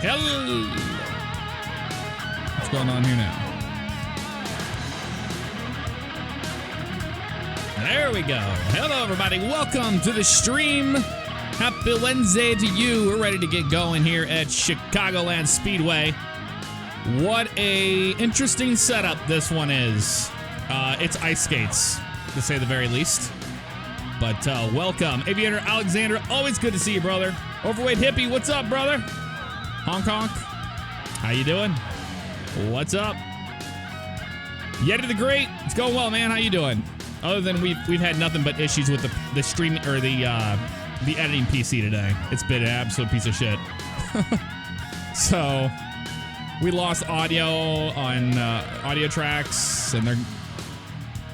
Hello. What's going on here now? There we go. Hello, everybody. Welcome to the stream. Happy Wednesday to you. We're ready to get going here at Chicagoland Speedway. What a interesting setup this one is. It's ice skates, to say the very least. But welcome. Aviator Alexander, always good to see you, brother. Overweight Hippie, what's up, brother? Honk honk. How you doing? What's up? Yeti the Great, it's going well, man. How you doing? Other than we've had nothing but issues with the stream or the editing PC today. It's been an absolute piece of shit. So we lost audio on audio tracks, and they're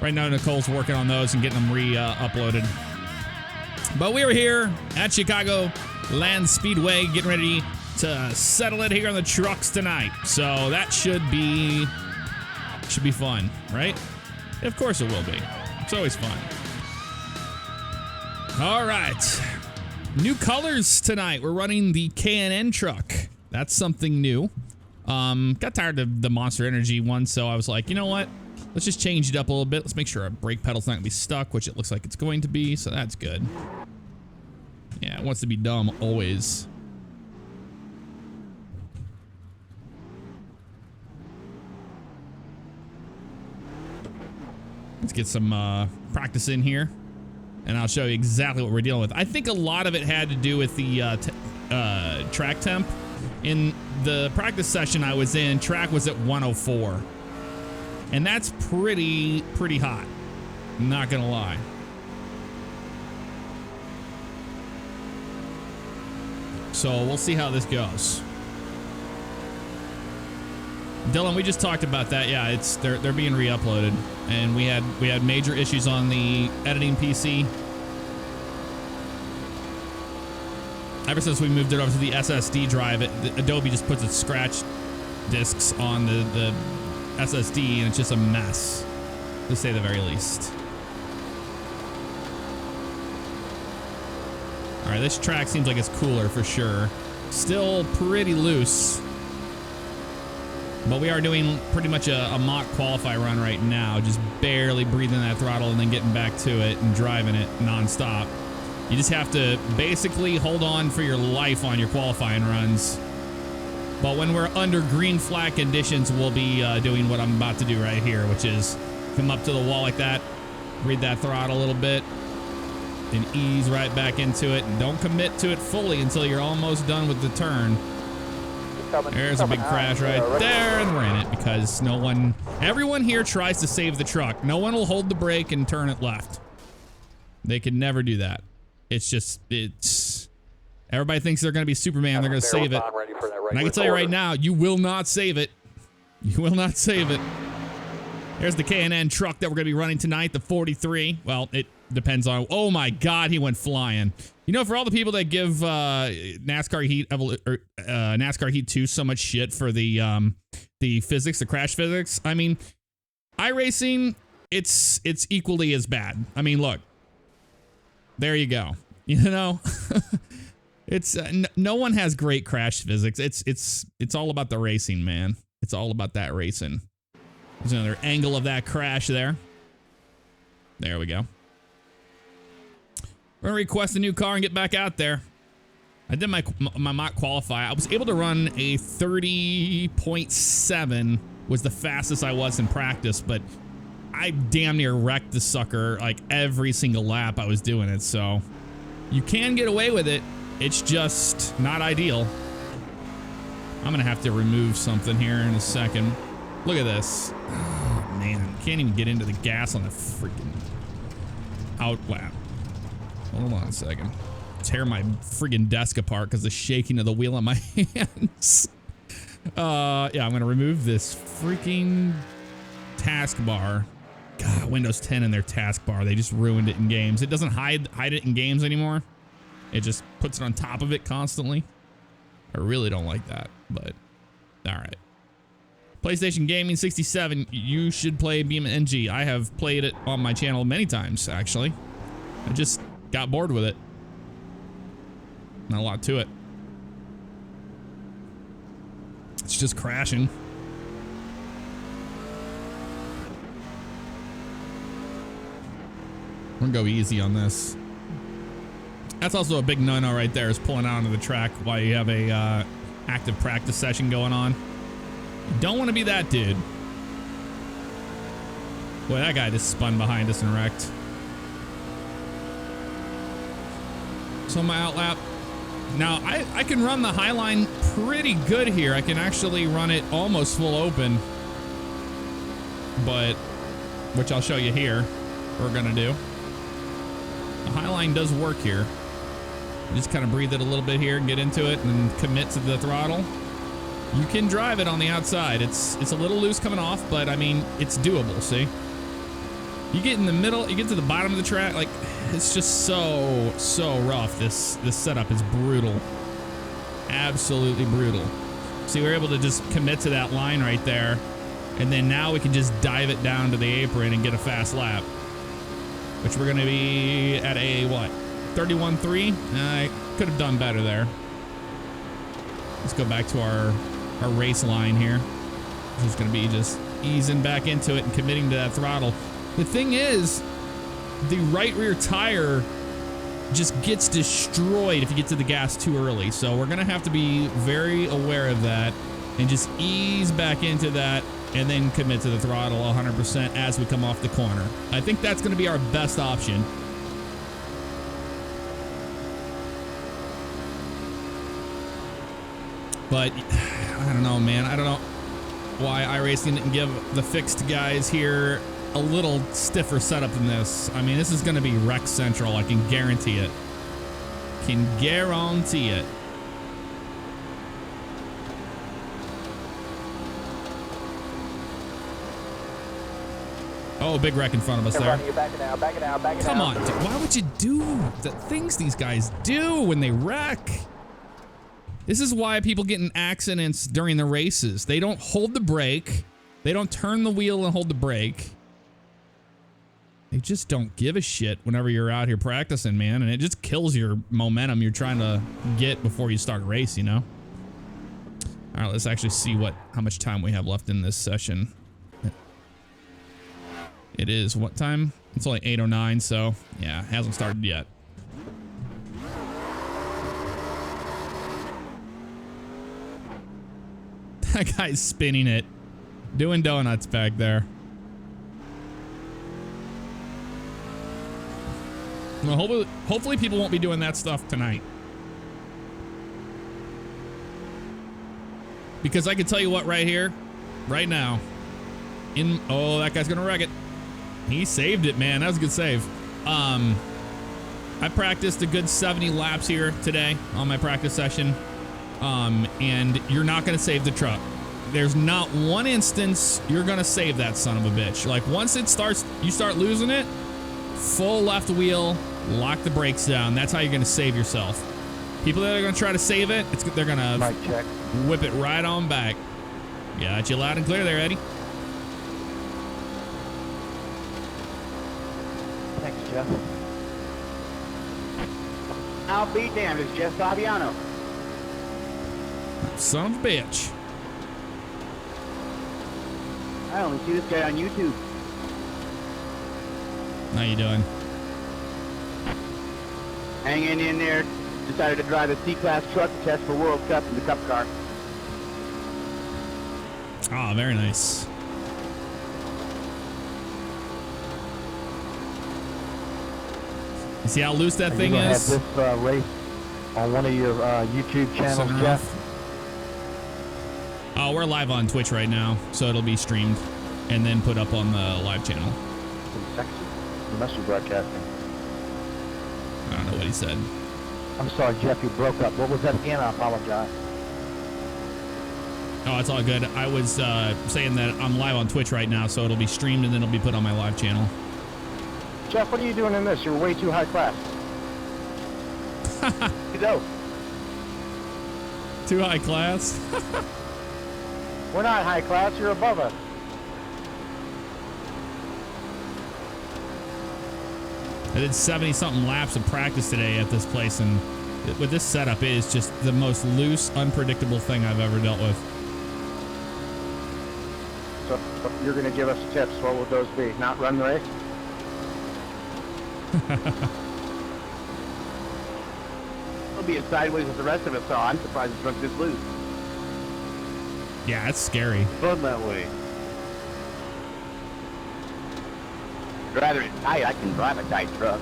right now Nicole's working on those and getting them uploaded. But we were here at Chicagoland Speedway getting ready to settle it here on the trucks tonight. So that should be fun, right? Of course it will be. It's always fun. All right. New colors tonight. We're running the K&N truck. That's something new. Got tired of the Monster Energy one, so I was like, you know what? Let's just change it up a little bit. Let's make sure our brake pedal's not gonna be stuck, which it looks like it's going to be, so that's good. Yeah, it wants to be dumb always. Let's get some practice in here, and I'll show you exactly what we're dealing with. I think a lot of it had to do with the track temp. In the practice session I was in, track was at 104. And that's pretty hot. Not gonna lie. So we'll see how this goes. Dylan, we just talked about that. Yeah, they're being re-uploaded, and we had major issues on the editing PC. Ever since we moved it over to the SSD drive, Adobe just puts its scratch discs on the SSD, and it's just a mess, to say the very least. All right, this track seems like it's cooler for sure. Still pretty loose. But we are doing pretty much a mock qualify run right now, just barely breathing that throttle and then getting back to it and driving it nonstop. You just have to basically hold on for your life on your qualifying runs. But when we're under green flag conditions, we'll be doing what I'm about to do right here, which is come up to the wall like that, breathe that throttle a little bit, and ease right back into it. And don't commit to it fully until you're almost done with the turn. There's a big crash right there, and we're in it because everyone here tries to save the truck. No one will hold the brake and turn it left. They can never do that. Everybody thinks they're going to be Superman. They're going to save it. And I can tell you right now, you will not save it. You will not save it. There's the K&N truck that we're going to be running tonight, the 43. Well, it depends on... Oh, my God, he went flying. You know, for all the people that give NASCAR Heat 2 so much shit for the physics, the crash physics, I mean, iRacing, it's equally as bad. I mean, look. There you go. You know, it's no one has great crash physics. It's all about the racing, man. It's all about that racing. There's another angle of that crash there. There we go. We're gonna request a new car and get back out there. I did my mock qualify. I was able to run a 30.7 was the fastest I was in practice, but I damn near wrecked the sucker like every single lap I was doing it. So you can get away with it. It's just not ideal. I'm gonna have to remove something here in a second. Look at this. Oh man, can't even get into the gas on the freaking out lap. Hold on a second. Tear my friggin' desk apart because the shaking of the wheel in my hands. Yeah, I'm gonna remove this freaking taskbar. God, Windows 10 and their taskbar, they just ruined it in games. It doesn't hide it in games anymore. It just puts it on top of it constantly. I really don't like that, but all right. PlayStation Gaming 67, you should play BeamNG. I have played it on my channel many times, actually. I just got bored with it. Not a lot to it. It's just crashing. We're gonna go easy on this. That's also a big no-no right there, is pulling out onto the track while you have a active practice session going on. You don't want to be that dude. Boy, that guy just spun behind us and wrecked. So my outlap. Now, I can run the high line pretty good here. I can actually run it almost full open. But, which I'll show you here, what we're gonna do. The high line does work here. You just kind of breathe it a little bit here and get into it and commit to the throttle. You can drive it on the outside. It's a little loose coming off, but I mean, it's doable, see? You get in the middle, you get to the bottom of the track, like, it's just so rough. This setup is brutal. Absolutely brutal. See, we're able to just commit to that line right there, and then now we can just dive it down to the apron and get a fast lap. Which we're gonna be at a, what, 31.3? I could have done better there. Let's go back to our race line here. It's gonna be just easing back into it and committing to that throttle. The thing is, the right rear tire just gets destroyed if you get to the gas too early. So we're gonna have to be very aware of that and just ease back into that and then commit to the throttle 100% as we come off the corner. I think that's gonna be our best option. But I don't know, man. I don't know why iRacing didn't give the fixed guys here a little stiffer setup than this. I mean, this is going to be wreck central. I can guarantee it. Can guarantee it. Oh, big wreck in front of us there. Back it out, back it out, back it out. Come on, dude. Why would you do the things these guys do when they wreck? This is why people get in accidents during the races. They don't hold the brake. They don't turn the wheel and hold the brake. They just don't give a shit whenever you're out here practicing, man. And it just kills your momentum you're trying to get before you start a race, you know? All right, let's actually see how much time we have left in this session. It is what time? It's only 8:09, so yeah, it hasn't started yet. That guy's spinning it, doing donuts back there. Well, hopefully people won't be doing that stuff tonight. Because I can tell you what right here, right now. Oh, that guy's gonna wreck it. He saved it, man. That was a good save. I practiced a good 70 laps here today on my practice session. And you're not gonna save the truck. There's not one instance you're gonna save that son of a bitch. Like once it starts, you start losing it, full left wheel, lock the brakes down. That's how you're gonna save yourself. People that are gonna try to save it, they're gonna whip it right on back. Got you loud and clear there, Eddie. Thanks, Jeff. I'll be damned, it's Jeff Favignano. Son of a bitch. I only see this guy on YouTube. How you doing? Hanging in there. Decided to drive a C-Class truck to test for World Cup in the Cup car. Ah, very nice. You see how loose that thing is? Have this race on one of your YouTube channels, Jeff? Oh, we're live on Twitch right now, so it'll be streamed and then put up on the live channel. You must be broadcasting. I don't know what he said. I'm sorry, Jeff, you broke up. What was that again? I apologize. Oh, it's all good. I was saying that I'm live on Twitch right now, so it'll be streamed and then it'll be put on my live channel. Jeff, what are you doing in this? You're way too high class. You know. Too high class? We're not high class, you're above us. I did 70-something laps of practice today at this place, and with this setup, it is just the most loose, unpredictable thing I've ever dealt with. So you're going to give us tips. What would those be? Not run the race? He'll be as sideways as the rest of us, so I'm surprised the truck did lose. Yeah, it's scary. Fun that way. Rather it's tight, I can drive a tight truck.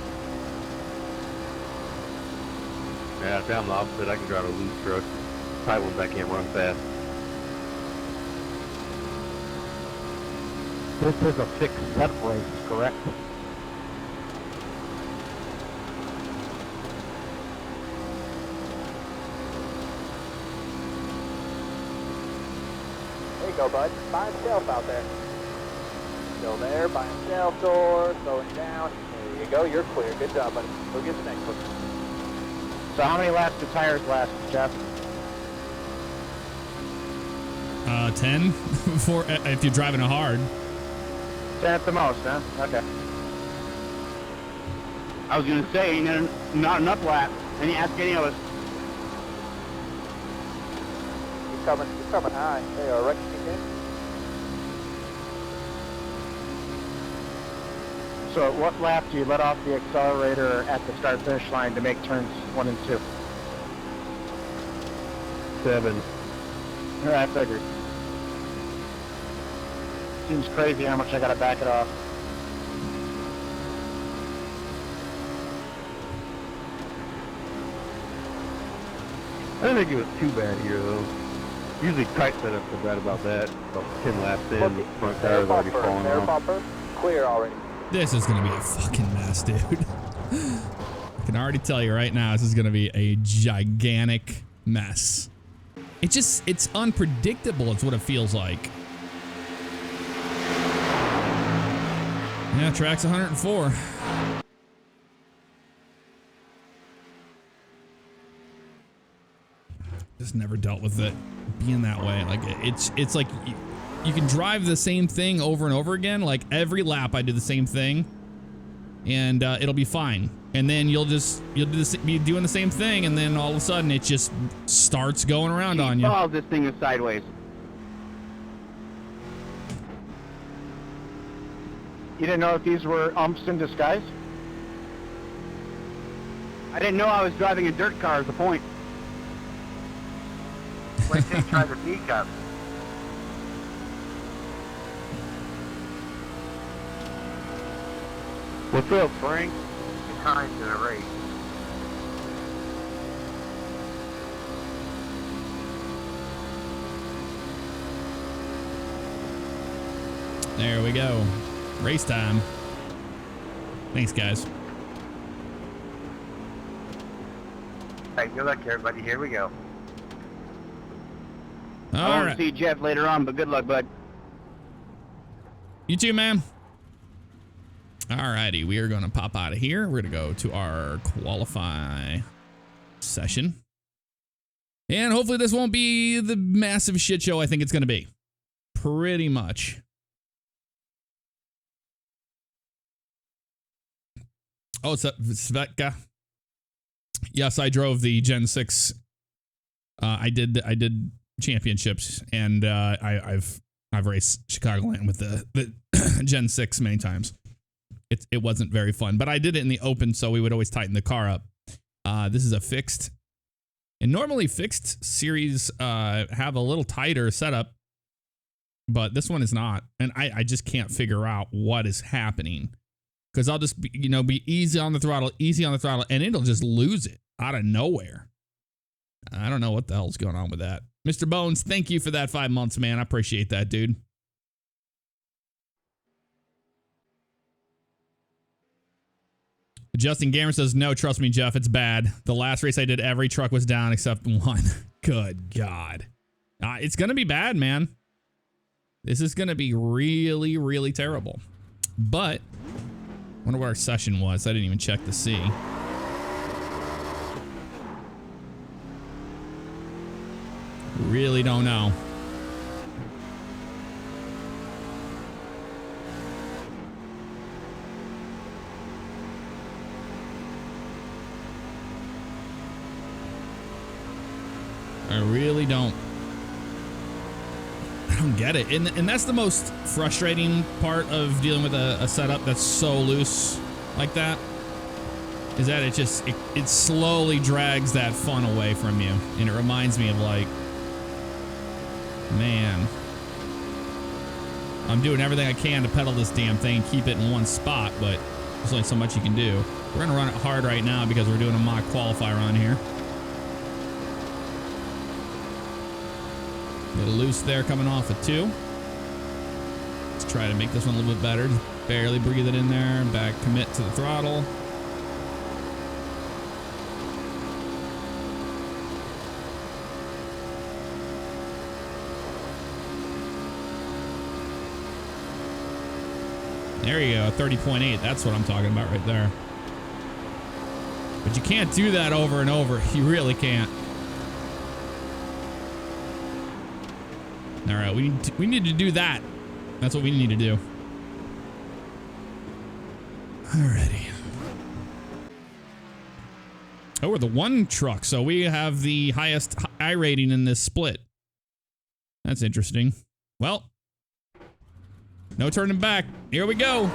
Yeah, if I'm the opposite, I can drive a loose truck. Tight ones I can't run fast. This is a fixed set race, correct? There you go, bud. By himself out there. Still there, by himself, door, slowing down. There you go, you're clear. Good job, buddy. Go get the next one. So how many laps do tires last, Jeff? 10 for if you're driving it hard. 10 at the most, huh? Okay. I was going to say, not enough laps. And you ask any of us. You're coming high. There you are, right again. So at what lap do you let off the accelerator at the start-finish line to make turns 1 and 2? 7. All right, I figured. Seems crazy how much I got to back it off. I didn't think it was too bad here, though. Usually tight setups are bad about that. About 10 laps in, the front tire's already falling off. Clear already. This is gonna be a fucking mess, dude. I can already tell you right now, this is gonna be a gigantic mess. It's unpredictable. It's what it feels like. Yeah, track's 104. Just never dealt with it being that way. Like it's like you can drive the same thing over and over again. Like every lap I do the same thing and it'll be fine. And then you'll be doing the same thing and then all of a sudden it just starts going around on you. Oh, this thing is sideways. You didn't know if these were umps in disguise? I didn't know I was driving a dirt car is the point. Let's say try the teacup. What's up, Frank? Behind in a race. There we go. Race time. Thanks, guys. Hey, good luck, everybody. Here we go. I All want right. to see Jeff later on, but good luck, bud. You too, man. Alrighty, we are going to pop out of here. We're going to go to our qualify session. And hopefully this won't be the massive shit show I think it's going to be. Pretty much. Oh, it's Svetka. Yes, I drove the Gen 6. I did championships, and I've raced Chicagoland with the Gen 6 many times. It wasn't very fun, but I did it in the open, so we would always tighten the car up. This is a fixed, and normally fixed series have a little tighter setup, but this one is not, and I just can't figure out what is happening. Because I'll just be easy on the throttle, and it'll just lose it out of nowhere. I don't know what the hell's going on with that. Mr. Bones, thank you for that 5 months, man. I appreciate that, dude. Justin Gamer says, no, trust me, Jeff, it's bad. The last race I did, every truck was down except one. Good God. It's going to be bad, man. This is going to be really, really terrible. But I wonder what our session was. I didn't even check to see. Really don't know. I really don't. I don't get it. And that's the most frustrating part of dealing with a setup that's so loose like that, is that it slowly drags that fun away from you. And it reminds me of like, man, I'm doing everything I can to pedal this damn thing and keep it in one spot, but there's only so much you can do. We're gonna run it hard right now because we're doing a mock qualifier on here. Get a loose there coming off of 2. Let's try to make this one a little bit better. Just barely breathe it in there. Back commit to the throttle. There you go, 30.8. That's what I'm talking about right there. But you can't do that over and over. You really can't. All right, we need to do that. That's what we need to do. Alrighty. Oh, we're the 1 truck, so we have the highest I rating in this split. That's interesting. Well, no turning back. Here we go.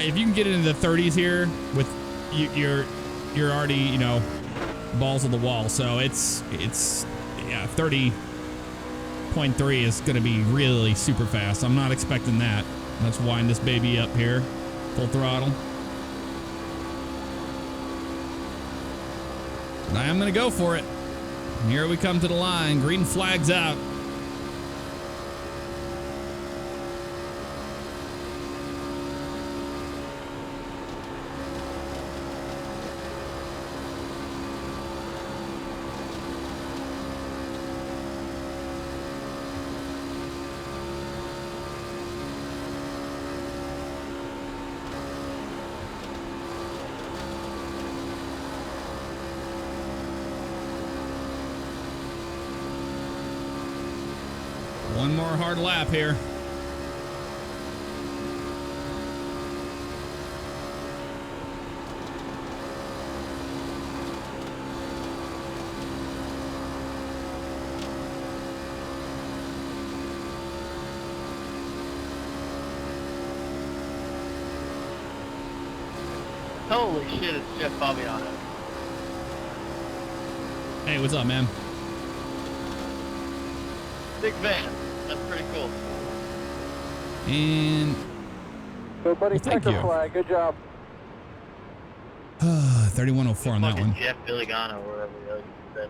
If you can get into the 30s here, with you're already, you know, balls of the wall. So it's yeah, 30.3 is going to be really super fast. I'm not expecting that. Let's wind this baby up here, full throttle. And I am going to go for it. And here we come to the line. Green flag's out. One more hard lap here. Holy shit, it's Jeff Favignano. Hey, what's up, man? Big fan. That's pretty cool. And Go, buddy. well, thank Checker you. flag. Good job. 3104 on that Fucking one. Jeff Favignano, or whatever the hell you said.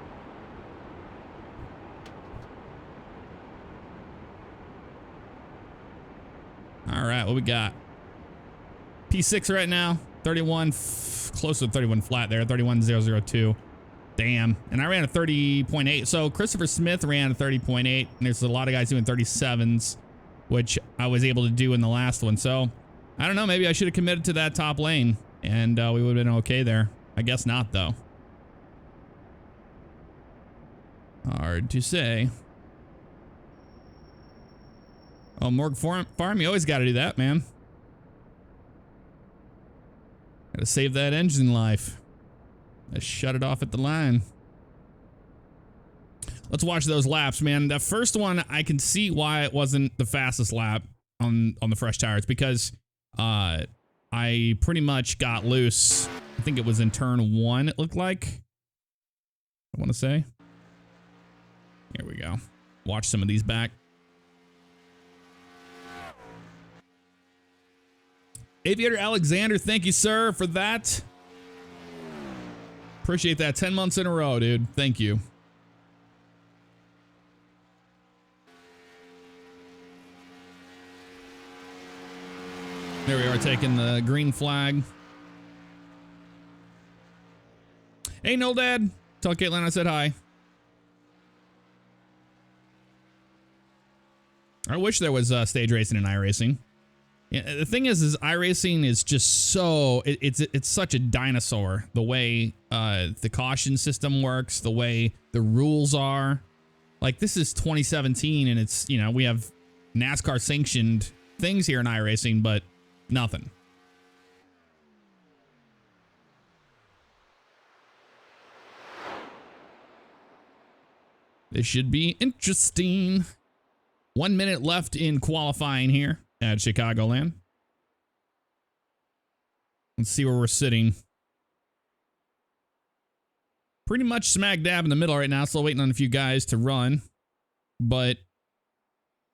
All right, what we got? P6 right now, 31, close to 31 flat there, 31.002. Damn. And I ran a 30.8. So Christopher Smith ran a 30.8, and there's a lot of guys doing 37s, which I was able to do in the last one. So I don't know, maybe I should have committed to that top lane, and we would have been okay there. I guess not, though. Hard to say. Oh, Morg Farm, you always got to do that, man. Got to save that engine life. Let's shut it off at the line. Let's watch those laps, man. The first one, I can see why it wasn't the fastest lap on the fresh tires, because I pretty much got loose. I think it was in turn 1, it looked like. I want to say. Here we go. Watch some of these back. Aviator Alexander, thank you, sir, for that. Appreciate that. 10 months in a row, dude. Thank you. There we are, taking the green flag. Hey, no, Dad. Tell Caitlin I said hi. I wish there was stage racing in iRacing. Yeah, the thing is iRacing is just so it's such a dinosaur. The way the caution system works, the way the rules are. Like, this is 2017, and it's, you know, we have NASCAR sanctioned things here in iRacing, but nothing. This should be interesting. 1 minute left in qualifying here at Chicagoland. Let's see where we're sitting. Pretty much smack dab in the middle right now. Still waiting on a few guys to run, but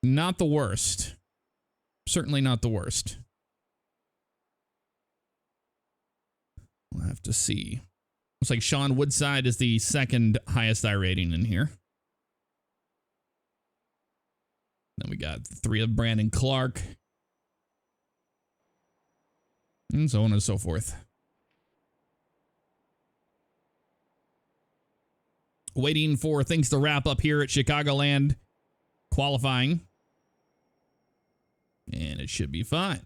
not the worst. Certainly not the worst. We'll have to see. Looks like Sean Woodside is the second highest rating in here. Then we got 3 of Brandon Clark. And so on and so forth. Waiting for things to wrap up here at Chicagoland qualifying. And it should be fine.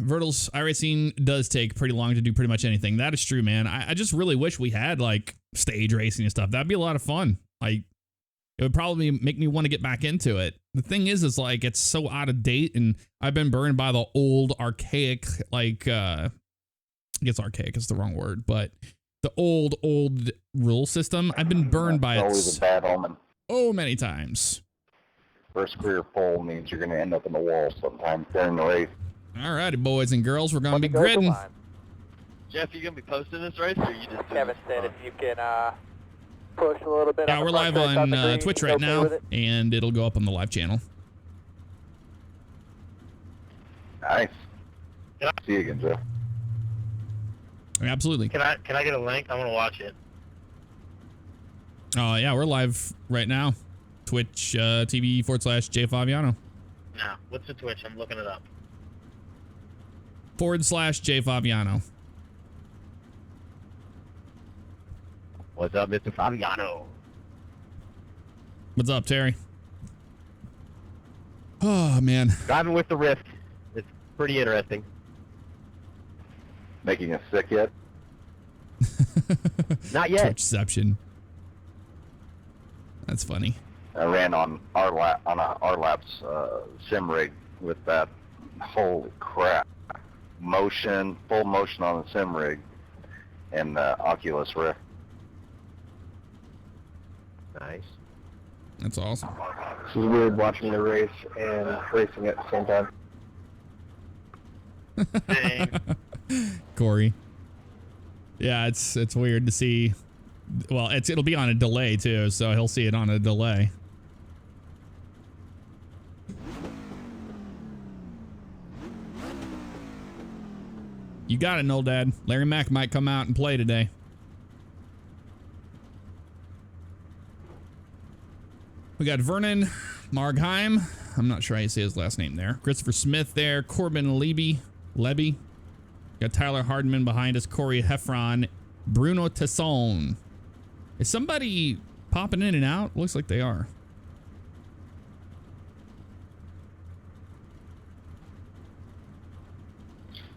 Vertil's iRacing does take pretty long to do pretty much anything. That is true, man. I just really wish we had like stage racing and stuff. That'd be a lot of fun. Like, it would probably make me want to get back into it. The thing is like it's so out of date, and I've been burned by the old archaic, like I guess archaic is the wrong word, but the old rule system. I've been burned by it always a bad omen. so many times. First career pole means you're going to end up in the wall sometime during the race. All righty, boys and girls, we're going to be gridding. Jeff, you gonna be posting this race, or you just? Kevin said if you can push a little bit. Yeah, on we're the front live stretch on the green, Twitch you right okay now, with it? and it'll go up on the live channel. Nice. See you again, Jeff. Absolutely. Can I get a link? I want to watch it. Oh, yeah, we're live right now. Twitch TV/J Favignano. No, what's the Twitch? I'm looking it up. /J Favignano. What's up, Mr. Favignano? What's up, Terry? Oh, man. Driving with the Rift. It's pretty interesting. Making us sick yet? Not yet. Twitchception. That's funny. I ran on our laps sim rig with that. Holy crap! Full motion on the sim rig, and the Oculus Rift. Nice. That's awesome. This is weird watching the race and racing at the same time. Dang. Corey. Yeah, it's weird to see. Well, it'll be on a delay too, so he'll see it on a delay. You got it, Noel Dad. Larry Mack might come out and play today. We got Vernon Margheim. I'm not sure how you say his last name there. Christopher Smith there. Corbin Leby. Got Tyler Hardman behind us. Corey Heffron. Bruno Tesson. Is somebody popping in and out? Looks like they are.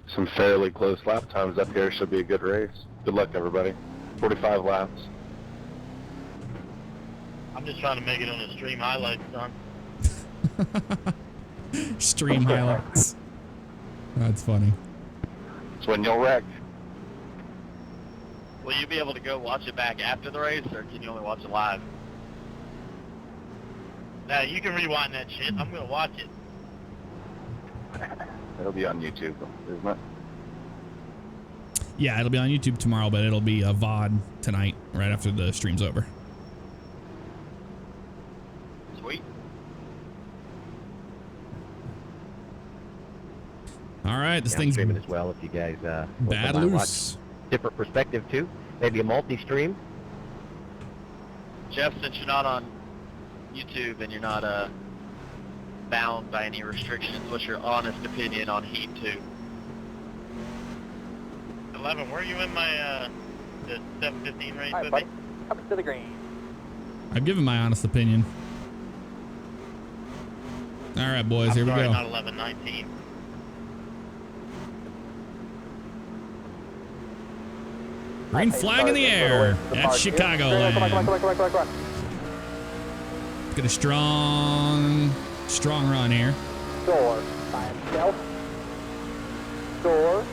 Some fairly close lap times up here. Should be a good race. Good luck, everybody. 45 laps. I'm just trying to make it on the stream highlights, son. Stream highlights. That's funny. It's when you'll wreck. Will you be able to go watch it back after the race, or can you only watch it live? Now, you can rewind that shit. I'm going to watch it. It'll be on YouTube, isn't it? Yeah, it'll be on YouTube tomorrow, but it'll be a VOD tonight, right after the stream's over. Sweet. All right, this Yeah, I'm thing's streaming as well if you guys bad want to loose. watch different perspective too. Maybe a multi-stream. Jeff, since you're not on YouTube and you're not bound by any restrictions, what's your honest opinion on Heat 2? 11, were you in my the 7:15 race All right, with buddy. me? Up to the green. I've given my honest opinion. All right, boys, I'm here sorry, we go. not 11, 19. Green flag in the air at Chicagoland. Come on. Get a strong run here. Door by himself. Door.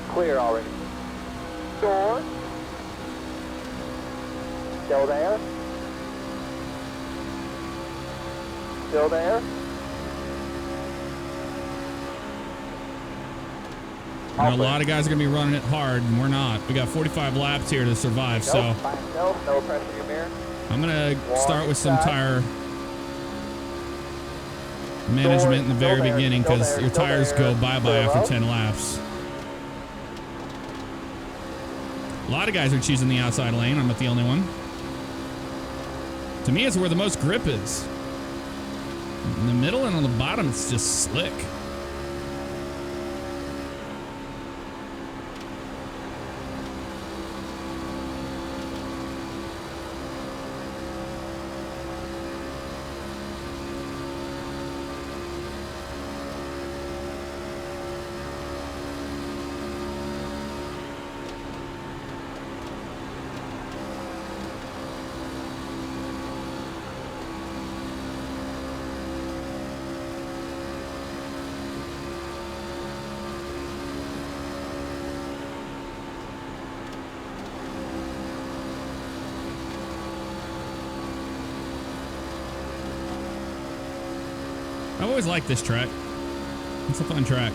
Clear already. Door. Still there? Still there? I know a lot of guys are going to be running it hard, and we're not. We got 45 laps here to survive, so By himself, no pressure in your mirror. I'm going to start with some tire management in the very beginning because your tires go bye-bye after 10 laps. A lot of guys are choosing the outside lane. I'm not the only one. To me, it's where the most grip is. In the middle and on the bottom, it's just slick. I've always liked this track. It's a fun track.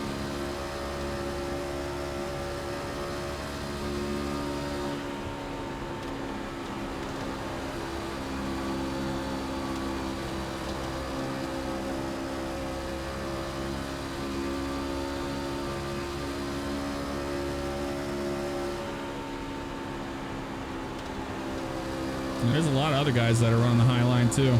And there's a lot of other guys that are running the high line too.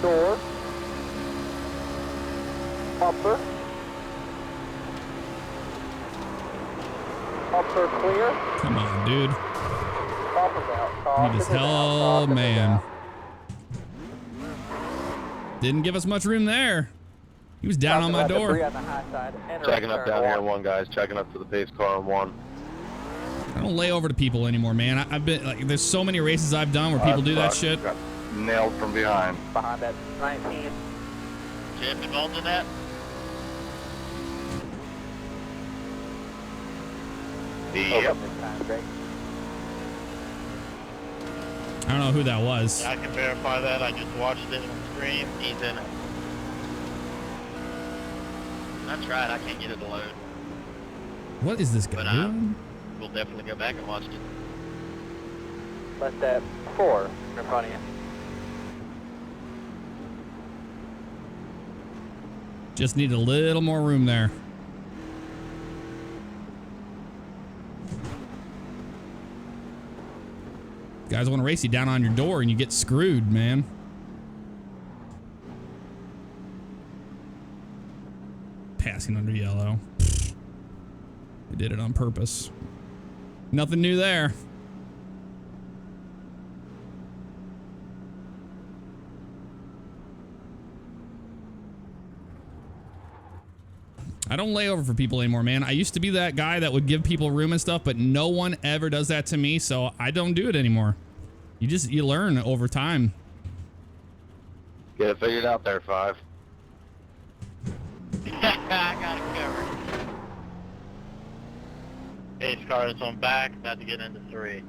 Door. Upper. Upper clear. Come on, dude. Upper's out. He just hell, man. Didn't give us much room there. He was down on my door. Checking up down here on one, guys. Checking up to the pace car on one. I don't lay over to people anymore, man. I've been like, there's so many races I've done where people do that shit. Got nailed from behind. Behind that 19. Jim involved in that? Yep. I don't know who that was. I can verify that. I just watched it on screen. He's in it. I tried. I can't get it to load. What is this guy But doing? we'll definitely go back and watch it. Let that 4 in front of you. Just need a little more room there. Guys want to race you down on your door and you get screwed, man. Passing under yellow. We did it on purpose. Nothing new there. I don't lay over for people anymore, man. I used to be that guy that would give people room and stuff, but no one ever does that to me, so I don't do it anymore. You learn over time. Get it figured out there, 5. I got it covered. Pace car is on back, about to get into 3.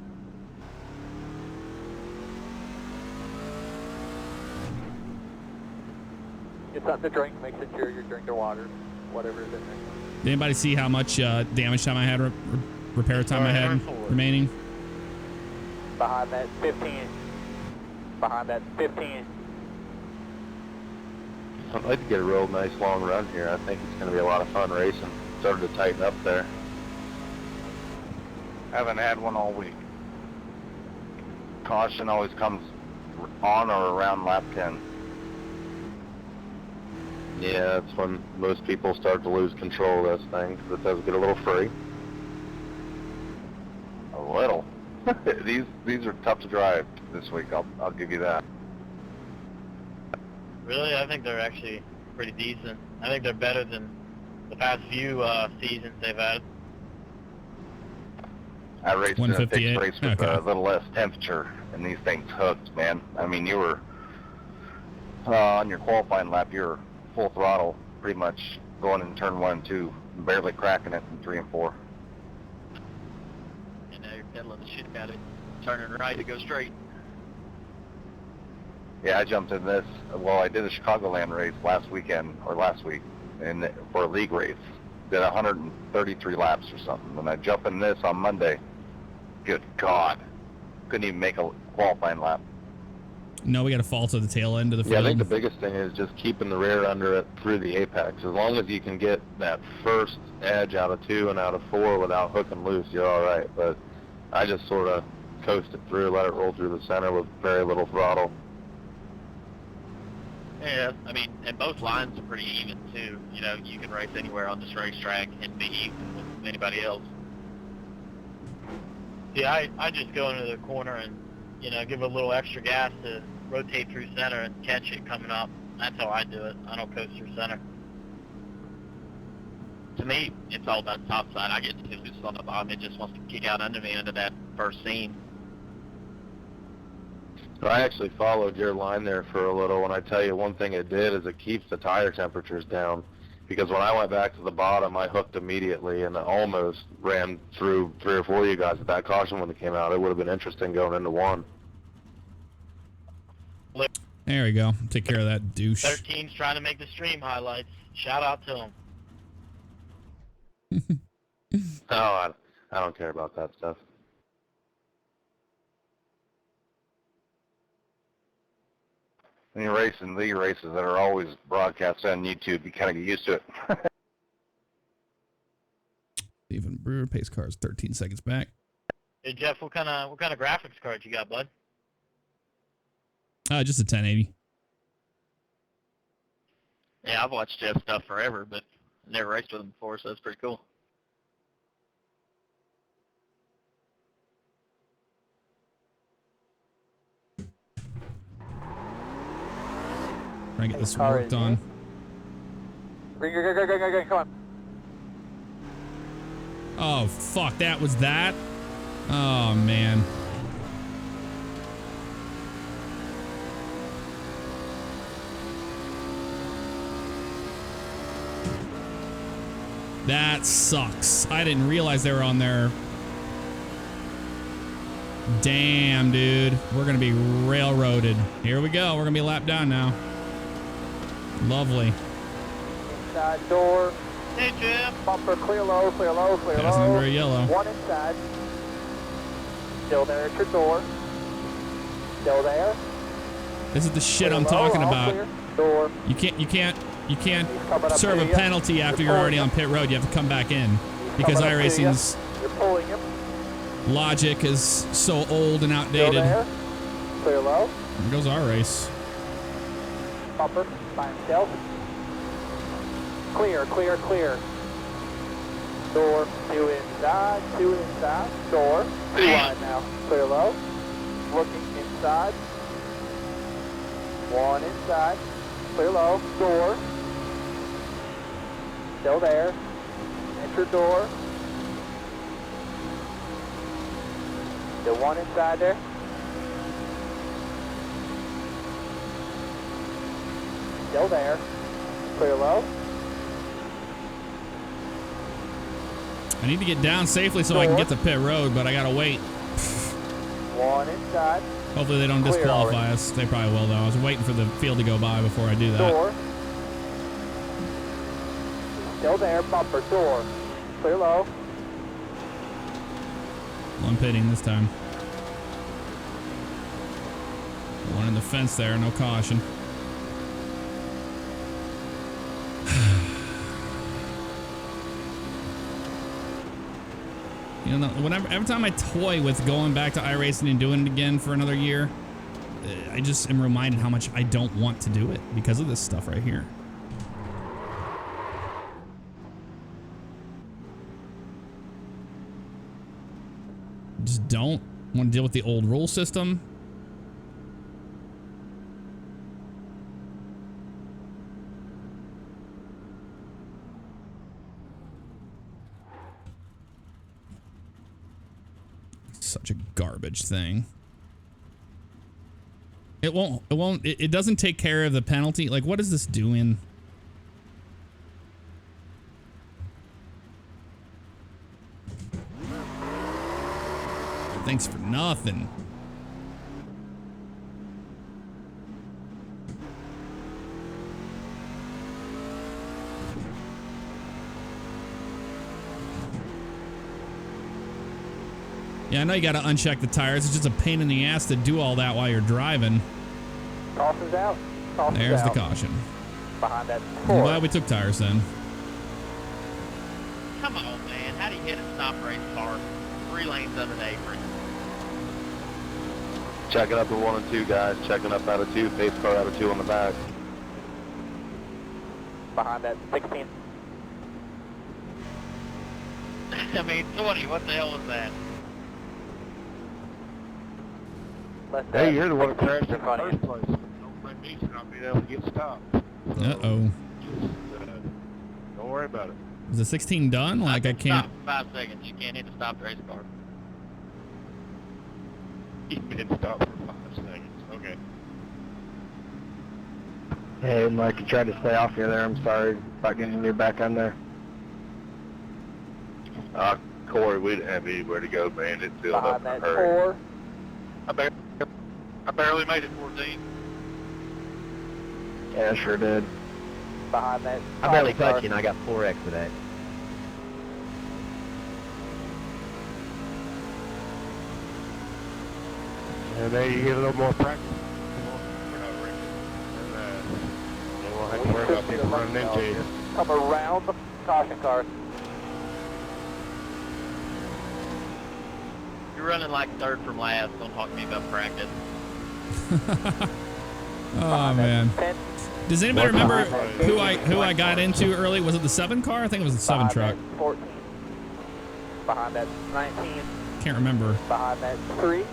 Get something to drink, make sure you drink the water, whatever is in there. Did anybody see how much damage time I had, repair time I had remaining? Behind that 15. Behind that 15. I'd like to get a real nice long run here. I think it's going to be a lot of fun racing. Started to tighten up there. Haven't had one all week. Caution always comes on or around lap 10. Yeah, that's when most people start to lose control of this thing, because it does get a little free. A little. These are tough to drive this week. I'll give you that. Really? I think they're actually pretty decent. I think they're better than the past few seasons they've had. I raced in a fixed 158? race with Okay. a little less temperature, and these things hooked, man. I mean, you were on your qualifying lap, you were full throttle, pretty much going in turn 1 and 2, barely cracking it in 3 and 4. And now you're pedaling the shit out of it, turning right to go straight. Yeah, I jumped in this. Well, I did a Chicagoland race last week, and for a league race, did 133 laps or something. And I jump in this on Monday. Good God, couldn't even make a qualifying lap. No, we got to fall to the tail end of the field. Yeah, I think the biggest thing is just keeping the rear under it through the apex. As long as you can get that first edge out of 2 and out of 4 without hooking loose, you're all right. But I just sort of coasted through, let it roll through the center with very little throttle. Yeah, I mean, and both lines are pretty even too. You know, you can race anywhere on this racetrack and be even with anybody else. Yeah, I just go into the corner and, you know, give it a little extra gas to rotate through center and catch it coming up. That's how I do it. I don't coast through center. To me, it's all about top side. I get too loose on the bottom. It just wants to kick out under me under that first seam. I actually followed your line there for a little, and I tell you one thing it did is it keeps the tire temperatures down. Because when I went back to the bottom, I hooked immediately and almost ran through 3 or 4 of you guys with that caution when it came out. It would have been interesting going into 1. There we go. Take care of that douche. 13's trying to make the stream highlights. Shout out to him. No, I don't care about that stuff. When you're racing league races that are always broadcast on YouTube, you kind of get used to it. Even Brewer pace cars 13 seconds back. Hey Jeff, what kind of graphics card you got, bud? Just a 1080. Yeah, I've watched Jeff's stuff forever, but never raced with him before, so that's pretty cool. Trying to get this worked on. Go, come on. Oh, fuck. That was that? Oh, man. That sucks. I didn't realize they were on there. Damn, dude. We're going to be railroaded. Here we go. We're going to be lapped down now. Lovely. Inside door. Hey, Jeff. Bumper, clear low, clear low, clear Passing low. under a yellow. 1 inside. Still there at your door. Still there. This is the shit Clear I'm low, talking all about. clear. Door. You can't He's coming up serve to a you. penalty after you're already on pit road. You have to come back in because coming up to you. iRacing's You're pulling him. logic is so old and Still outdated. there. Clear low. There goes our race. Bumper by himself. Clear, clear, clear. Door, 2 inside, 2 inside. Door, 2 wide now. Clear low. Looking inside. 1 inside. Clear low. Door. Still there. Enter door. Still 1 inside there. Still there. Clear low. I need to get down safely so I can get to pit road, but I gotta wait. 1 inside. Hopefully they don't Clear disqualify already. us. They probably will though. I was waiting for the field to go by before I do that. Door. Still there. Bumper. Door. Clear low. One pitting this time. One in the fence there, no caution. You know, every time I toy with going back to iRacing and doing it again for another year, I just am reminded how much I don't want to do it because of this stuff right here. Just don't want to deal with the old rule system. Such a garbage thing. It doesn't take care of the penalty. Like, what is this doing? Thanks for nothing. Yeah, I know you gotta uncheck the tires. It's just a pain in the ass to do all that while you're driving. Caution's out. There's the caution. Behind that I'm 4. glad we took tires then. Come on, man. How do you hit a stop race car 3 lanes under the apron? Checking up at 1 and 2, guys. Checking up out of 2. Pace car out of 2 on the back. Behind that 16. I mean, 20. What the hell was that? Hey, you're the one that crashed in the front of you. first place. Don't blame me for not being able to get stopped. Uh-oh. Don't worry about it. Is the 16 done? Like, I can't... Stop for 5 seconds. You can't hit a stop race car. You've been stopped for 5 seconds. Okay. Hey, Mike, you tried to stay off you there. I'm sorry about getting you back on there. Corey, we didn't have anywhere to go, man. It filled up Behind in a that hurry. 4. I barely made it 14. Yeah, I sure did. Behind that I barely car. touched you, and I got 4X today. And then you get a little more practice. We're not ready. And then we'll have to worry about people running into you. Come around the caution car. You're running like 3rd from last. Don't talk to me about practice. Oh, man. 10. Does anybody remember who I got into early? Was it the 7 car? I think it was the 7 Behind truck. that 14. Behind that 19. Can't remember. Behind that 3.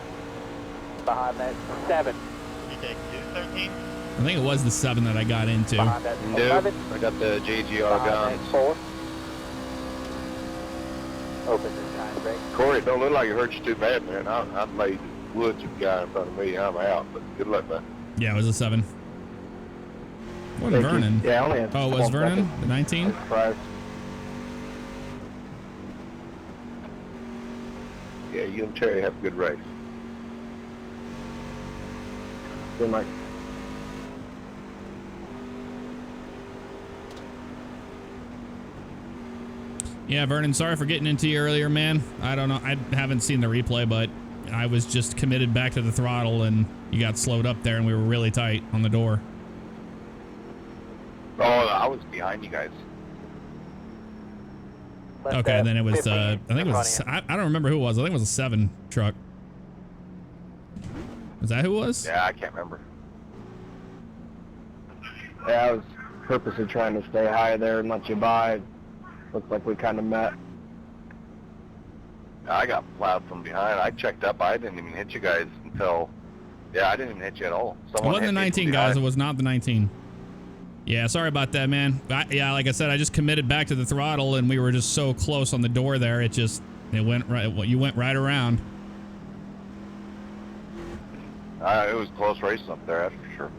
Behind that 7. You take 213? I think it was the 7 that I got into. Behind that Nope. 11. I got the JGR Behind guns. that 4. Open this time brake. Corey, it don't look like it hurt you too bad, man. I made woods of the guy in front of me. I'm out, but good luck, man. Yeah, it was a 7. What, Vernon? Yeah, I only had Oh, it was Vernon? The 19? Surprise. Yeah, you and Terry have a good race. Good, Mike. Yeah, Vernon, sorry for getting into you earlier, man. I don't know. I haven't seen the replay, but I was just committed back to the throttle, and you got slowed up there, and we were really tight on the door. Oh, I was behind you guys. Left Okay, that then it was, 15 I think it in was, front of I don't remember who it was. I think it was a 7 truck. Is that who it was? Yeah, I can't remember. Yeah, I was purposely trying to stay high there and let you by. Looks like we kind of met. I got plowed from behind. I checked up. I didn't even hit you guys until... Yeah, I didn't even hit you at all. It wasn't the 19, guys. It was not the 19. Yeah, sorry about that, man. Yeah, like I said, I just committed back to the throttle, and we were just so close on the door there. It went right. Well, you went right around. It was close racing up there, that's for sure.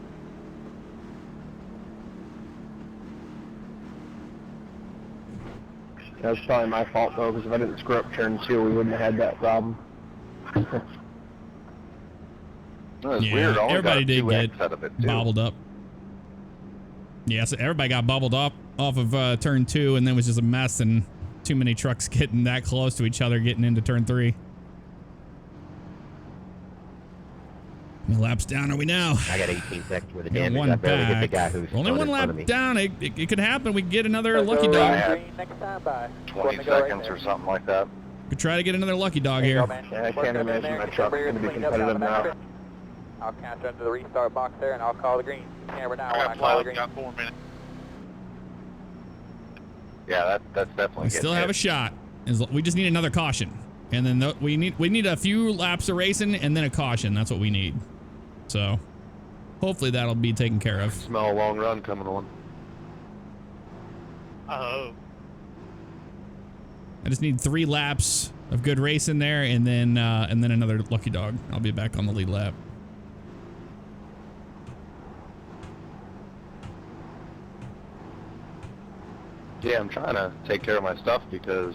That was probably my fault, though, because if I didn't screw up turn 2, we wouldn't have had that problem. It was Yeah, weird. I only everybody got did 2X get out of it, too. bobbled up. Yeah, so everybody got bubbled off of turn 2, and then it was just a mess, and too many trucks getting that close to each other getting into turn 3. How many laps down are we now? I got 18 seconds worth of Got damage. one I barely hit the back. guy who's Only in one front of lap me. down. It could happen. We could get another Let's lucky go dog. around green next time by. 20 Go right seconds there. or something like that. Could try to get another lucky dog There you here. go, man. Yeah, I Work can't them in imagine there, my get truck's your rear gonna be cleaned up down competitive the back now. of it. I'll count you under the restart box there, and I'll call the green camera now when I got call the plowed. green. Got 4 minutes. Yeah, that's definitely We still have a shot. We just need another caution, and then we need a few laps of racing, and then a caution. That's what we need. So hopefully that'll be taken care of. Smell a long run coming on. Oh. I just need 3 laps of good racing there, and then another lucky dog. I'll be back on the lead lap. Yeah, I'm trying to take care of my stuff because,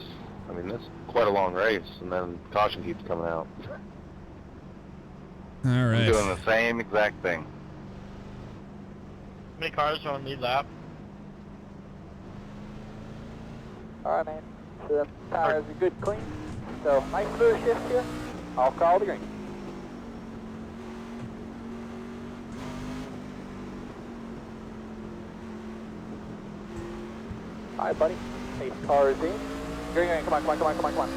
I mean, that's quite a long race, and then caution keeps coming out. All right. I'm doing the same exact thing. How many cars are on lead lap? Alright, man. So the tires are good clean. So nice smooth shift here. I'll call the green. Alright, buddy. Pace car is in. Green, green, come on.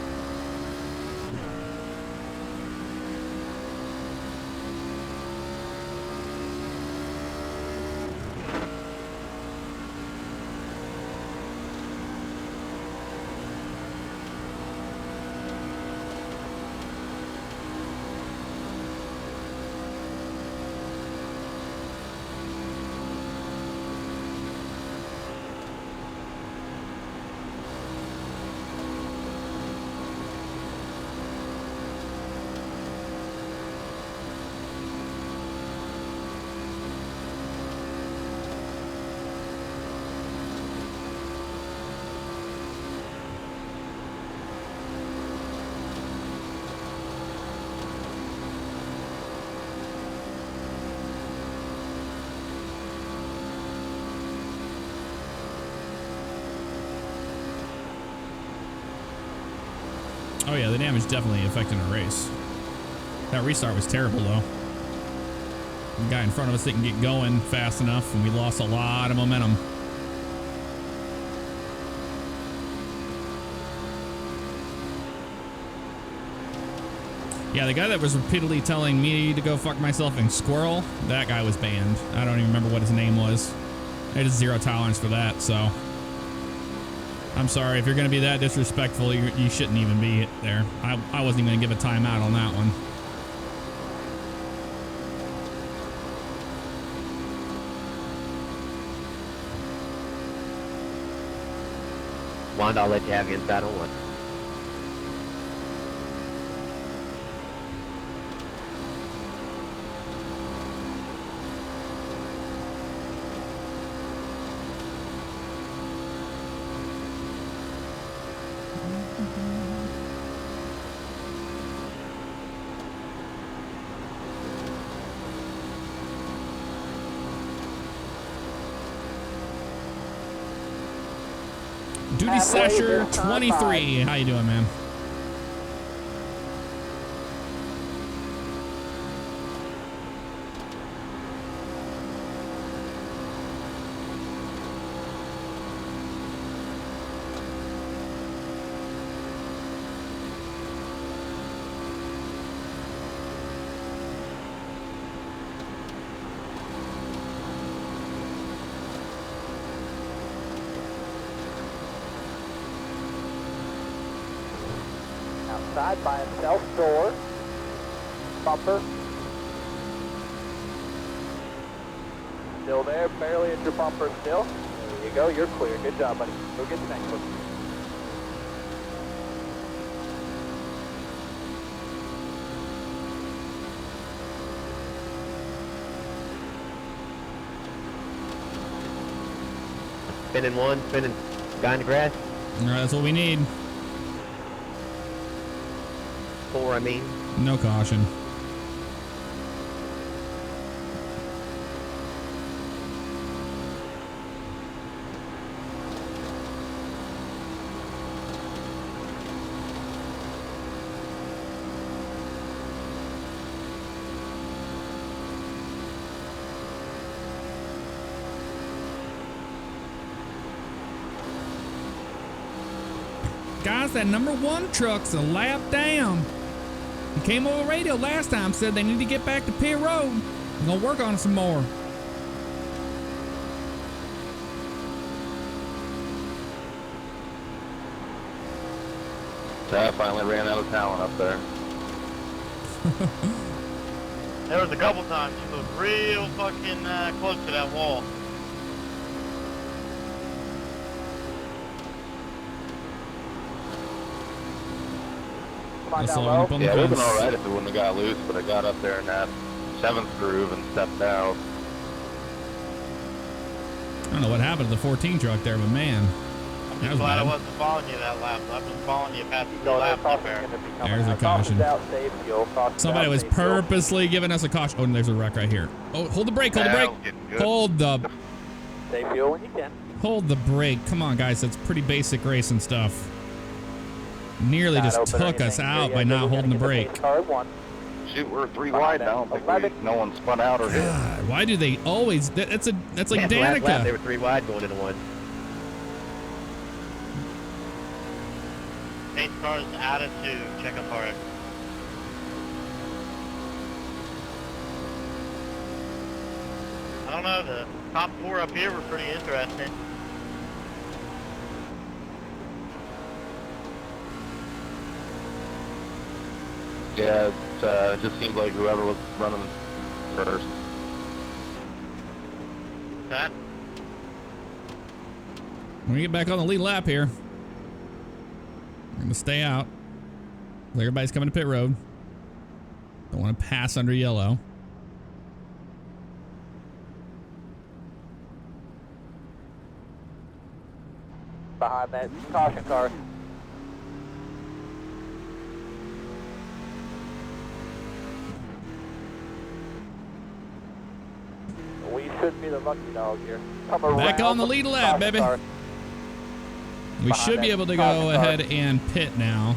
Oh yeah, the damage definitely affecting our race. That restart was terrible though. The guy in front of us didn't get going fast enough, and we lost a lot of momentum. Yeah, the guy that was repeatedly telling me to go fuck myself and squirrel, that guy was banned. I don't even remember what his name was. I had 0 tolerance for that, so I'm sorry. If you're going to be that disrespectful, you shouldn't even be there. I wasn't even going to give a timeout on that one. Wanda, I'll let you have inside on one. Duty Sasher 23. How you doing, man? Outside by himself, door, bumper. Still there, barely at your bumper still. There you go, you're clear. Good job, buddy. Go get the next one. Spinning one, spinning guy in the grass. All right, that's what we need. 4, I mean. No caution. Guys, that #1 truck's a lap down. He came over the radio last time, said they need to get back to pit road. I'm gonna work on it some more. So I finally ran out of talent up there. There was a couple times you looked real fucking close to that wall. Find That's out all up low. on the Yeah, it would have been fence. alright if it wouldn't have got loose, but I got up there in that 7th groove and stepped out. I don't know what happened to the 14 truck there, but man, I'm that just was glad I bad. wasn't following you that lap. I've been following you past 3 So laps up caution's there. gonna be coming There's a out. caution. Caution's out, safe fuel. Caution's Somebody out, was safe fuel. purposely giving us a caution. Oh, and there's a wreck right here. Oh, hold the brake, hold the Yeah, brake. that was getting good. Safe fuel when you can. Hold the brake. Come on, guys. That's pretty basic racing stuff. Nearly Not just open or took us anything out here by yet. not We're holding the gonna get brake. pace car at 1. Shoot, we're 3 Behind wide. that I don't think 11. no one spun out or hit. God, why do they always? That's like Yeah, the last lap, they Danica. were 3 wide going into 1. Pace cars added to check up hard. I don't know, the top 4 up here were pretty interesting. Yeah, it just seemed like whoever was running first. That When we get back on the lead lap here, we're gonna stay out. Everybody's coming to pit road. Don't want to pass under yellow. Behind that caution car. We should be the lucky dog here. Come Back around on the lead lap, caution baby. car. We Behind should be that able to caution go car. ahead and pit now.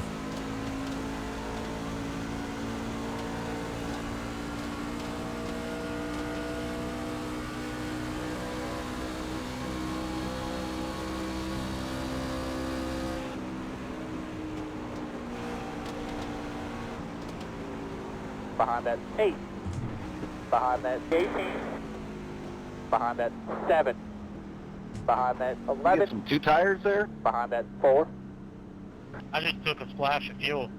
Behind that 8. Behind that 18. Behind that 7. Behind that You 11. get some 2 tires there? Behind that 4. I just took a splash of fuel.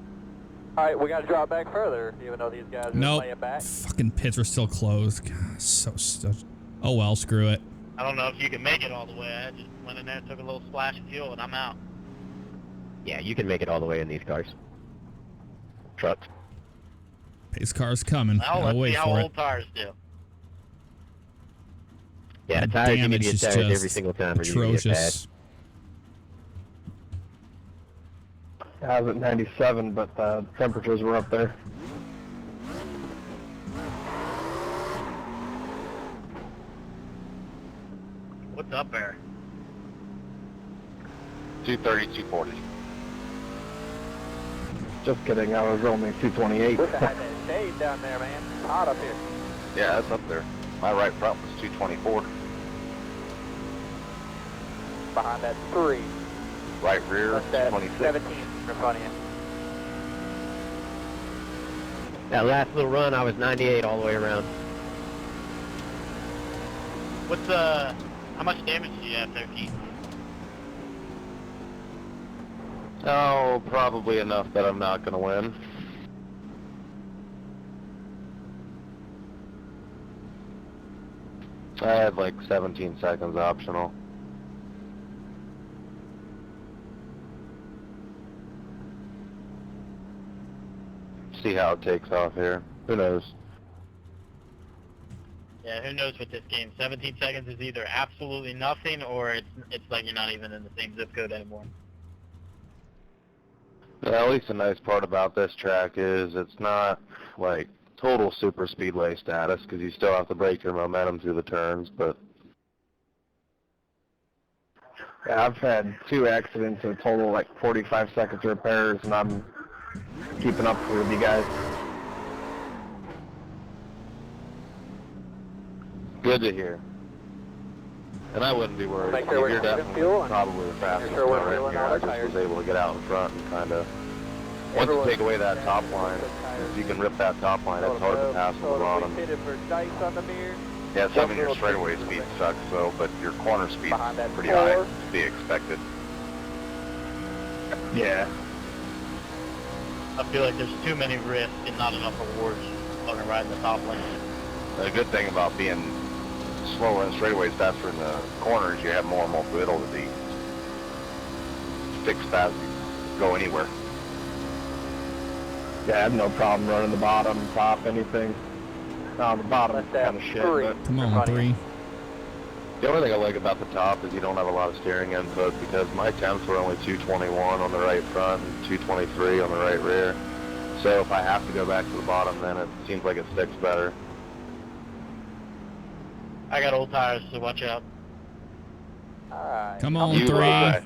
Alright, we gotta drop back further, even though these guys are Nope. laying back. Fucking pits were still closed. God, so. Oh well, screw it. I don't know if you can make it all the way. I just went in there, took a little splash of fuel, and I'm out. Yeah, you can make it all the way in these cars. Trucks. Pace car's coming. Now Gotta let's see wait how for it. old tires do. Yeah, the The tires, you need damage to is get tires every just single time or you're gonna get bad. atrocious. I was at 97, but the temperatures were up there. What's up there? 230, 240. Just kidding, I was only 228. Wish I had that shade down there, man. It's hot up here. Yeah, that's up there. My right front was 224. Behind that 3. Right rear, That's that 26. 17 in front of you. That last little run, I was 98 all the way around. What's how much damage do you have there, Keith? Oh, probably enough that I'm not going to win. I had like 17 seconds optional. See how it takes off here. Who knows? Yeah, who knows with this game. 17 seconds is either absolutely nothing or it's like you're not even in the same zip code anymore. Yeah, at least the nice part about this track is it's not like total super speedway status because you still have to break your momentum through the turns, but Yeah, I've had 2 accidents, a total like 45 seconds repairs, and I'm keeping up with you guys. good to hear. And I wouldn't be worried. Make sure we're You're saving definitely fuel and probably the fastest sure we're car in fueling here. all I our just tires. was able to get out in front and kind of... Once you Everyone- take away that top line, if you can rip that top line, it's hard to pass on the bottom. We pitted for dice on the mirror. Yeah, some of your straightaway speed sucks though, but your corner speed's Behind that pretty 4. high to be expected. Yeah. I feel like there's too many risks and not enough rewards fucking riding the top lane. The good thing about being slower in straightaways, faster in the corners, you have more mobility. Fix fast, go anywhere. Yeah, I have no problem running the bottom, top, anything. The bottom's kind of shit, but Come on, 3. The only thing I like about the top is you don't have a lot of steering input because my temps were only 221 on the right front and 223 on the right rear. So if I have to go back to the bottom, then it seems like it sticks better. I got old tires, so watch out. Alright. Come on, You 3. lie.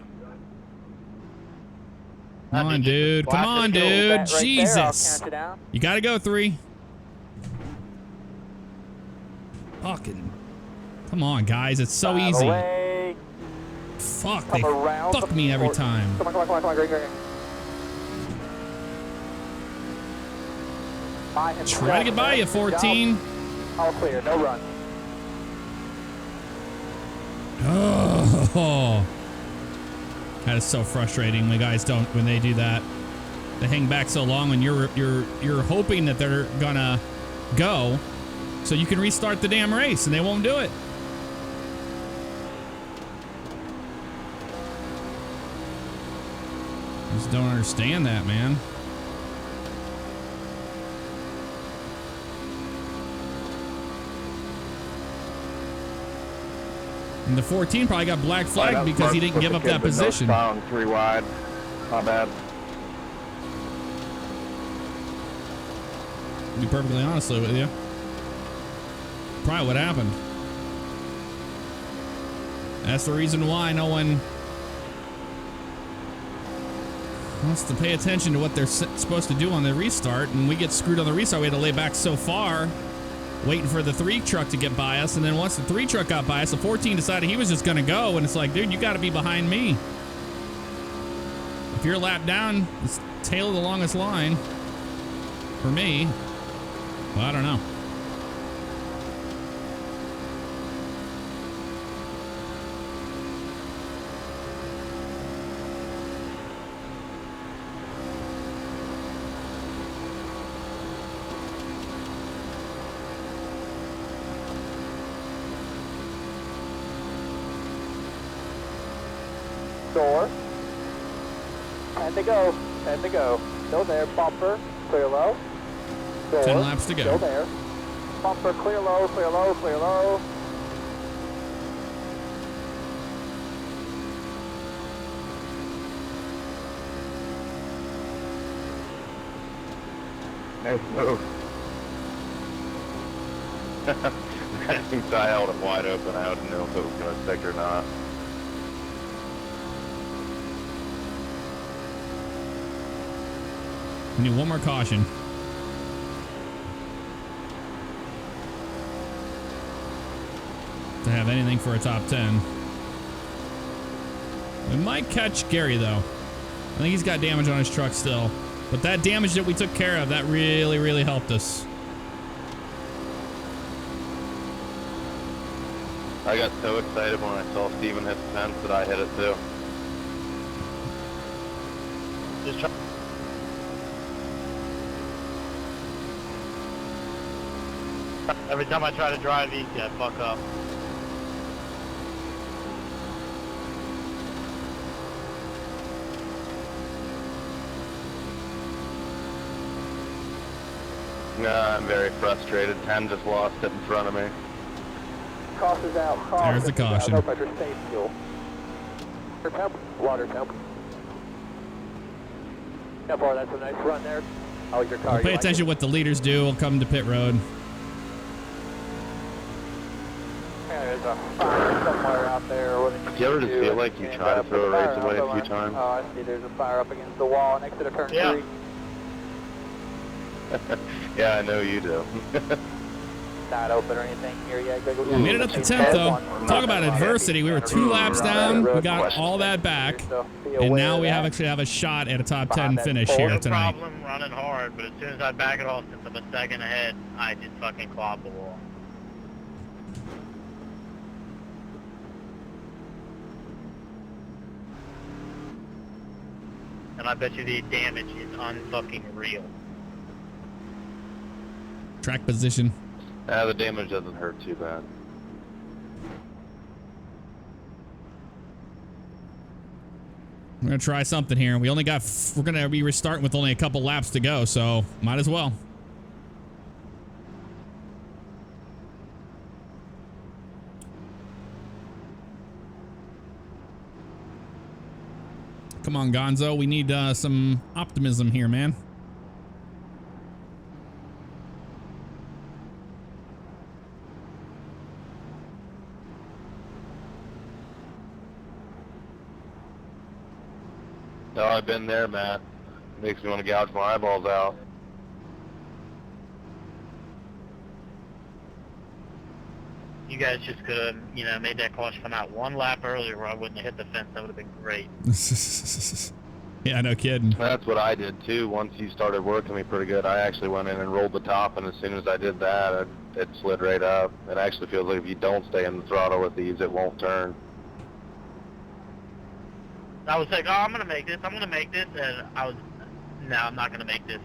Come on, dude. Come on, dude. Right there, I'll Jesus. count you down. You gotta go, 3. Fucking. Come on, guys. It's so Five easy. away. Fuck. Come They around fuck the me every port. time. Come on, green. By him. Try to get by you, 14. All clear, no run. Oh. That is so frustrating when guys don't, when they do that. They hang back so long and you're hoping that they're gonna go so you can restart the damn race and they won't do it. I just don't understand that, man. And the 14 probably got black flagged because he didn't give up that position. No 3 wide. Not bad. To be perfectly honest with you. Probably what happened. That's the reason why no one wants to pay attention to what they're supposed to do on the restart, and we get screwed on the restart. We had to lay back so far, waiting for the 3 truck to get by us, and then once the 3 truck got by us, the 14 decided he was just gonna go, and it's like, dude, you gotta be behind me. If you're a lap down, it's tail of the longest line. For me. Well, I don't know. Door. 10 to go. 10 to go. Still there. Bumper. Clear low. Door. 10 laps to go. Still there. Bumper. Clear low. Clear low. Clear low. Nice move. Since I held it wide open, I didn't know if it was going to stick or not. We need one more caution. To have anything for a top 10. We might catch Gary, though. I think he's got damage on his truck still. But that damage that we took care of, that really, really helped us. I got so excited when I saw Steven hit the fence that I hit it too. Just try. Every time I try to drive easy, I fuck up. Nah, I'm very frustrated. 10 just lost it in front of me. Cost is out. Cost There's the is out. caution. No pressure. Safe fuel. Water temp. Water temp. Yeah, boy, that's a nice run there. Oh, your car. We'll pay attention to what the leaders do. We'll come to pit road. Yeah, there's a fire somewhere out there. What did Do you ever just feel like you try to throw a race away a few Oh, times? I see. There's a fire up against the wall next to the turn 3. Yeah, I know you do. Not open or anything here yet. We made it up to 10th, though. Talk about adversity. We were 2 laps down. We got all that back. And now we actually have a shot at a top 10 finish here No tonight. problem running hard, but as soon as I back it off, since I'm a second ahead, I just fucking clobber the wall. And I bet you the damage is unfucking real. Track position. The damage doesn't hurt too bad. We're gonna try something here. We're gonna be restarting with only a couple laps to go, so might as well. Come on, Gonzo. We need some optimism here, man. No, I've been there, Matt. Makes me want to gouge my eyeballs out. You guys just could have, you know, made that caution come out one lap earlier where I wouldn't have hit the fence. That would have been great. Yeah, no kidding. That's what I did too. Once you started working me pretty good, I actually went in and rolled the top, and as soon as I did that, it slid right up. It actually feels like if you don't stay in the throttle with these, it won't turn. I was like, oh, I'm going to make this, and I was, no, I'm not going to make this.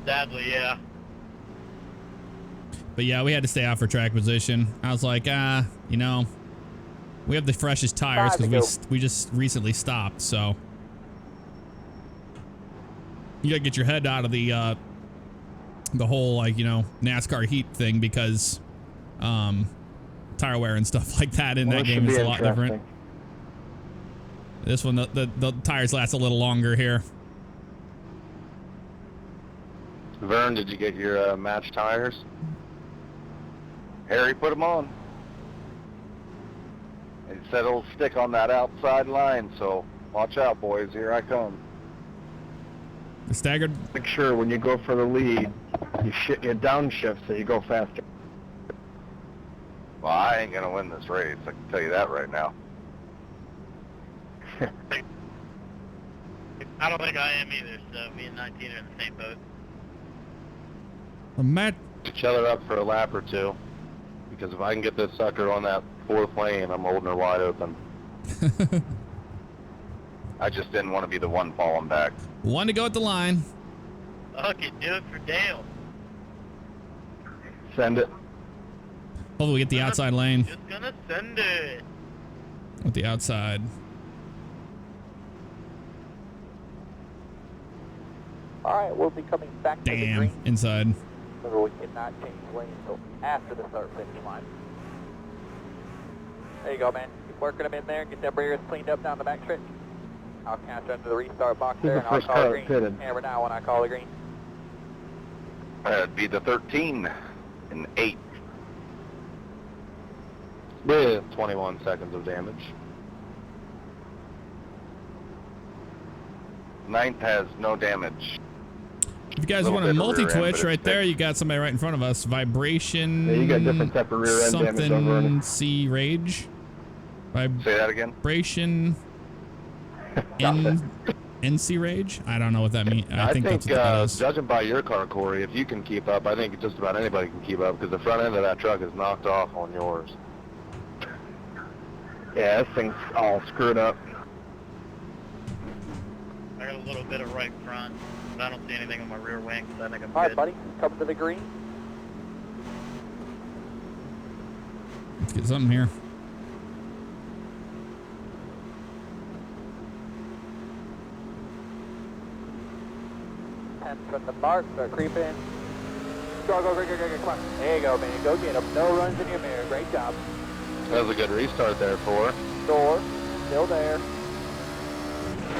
Sadly, yeah. But yeah, we had to stay out for track position. I was like, you know, we have the freshest tires because we just recently stopped, so you gotta get your head out of the whole, like, you know, NASCAR heat thing, because tire wear and stuff like that in that game is a lot different. This one, the tires last a little longer here. Vern, did you get your match tires? Harry put them on. He said it'll stick on that outside line, so watch out, boys. Here I come. The staggered. Make sure when you go for the lead, you downshift so you go faster. Well, I ain't gonna win this race. I can tell you that right now. I don't think I am either, so me and 19 are in the same boat. Matt. Each other up for a lap or two, because if I can get this sucker on that fourth lane, I'm holding her wide open. I just didn't want to be the one falling back. One to go at the line. Okay, do it for Dale. Send it. Hopefully we get the outside lane. Just gonna send it. With the outside. All right, we'll be coming back to the Damn, green. inside. Remember, we cannot change lanes until after the start-finish line. There you go, man. Keep working them in there. Get that rear cleaned up down the back stretch. I'll count you under the restart box there, and I'll call the green. Hammer down when I call the green. It'd be the 13 and 8. With 21 seconds of damage. 9th has no damage. If you guys want to multi-twitch right there, you got somebody right in front of us. Vibration. Yeah, you got different type of rear end damage over something C rage. Say that again. Vibration. NC rage. I don't know what that means. I think that's what that is. Judging by your car, Corey, if you can keep up, I think just about anybody can keep up, because the front end of that truck is knocked off on yours. Yeah, this thing's all screwed up. I got a little bit of right front, but I don't see anything on my rear wing, so I think I'm good. All right, buddy. Come to the green. Let's get something here. And from the mark, start creeping. Go, come on. There you go, man. Go get him. No runs in your mirror. Great job. That was a good restart there for her. Door, still there.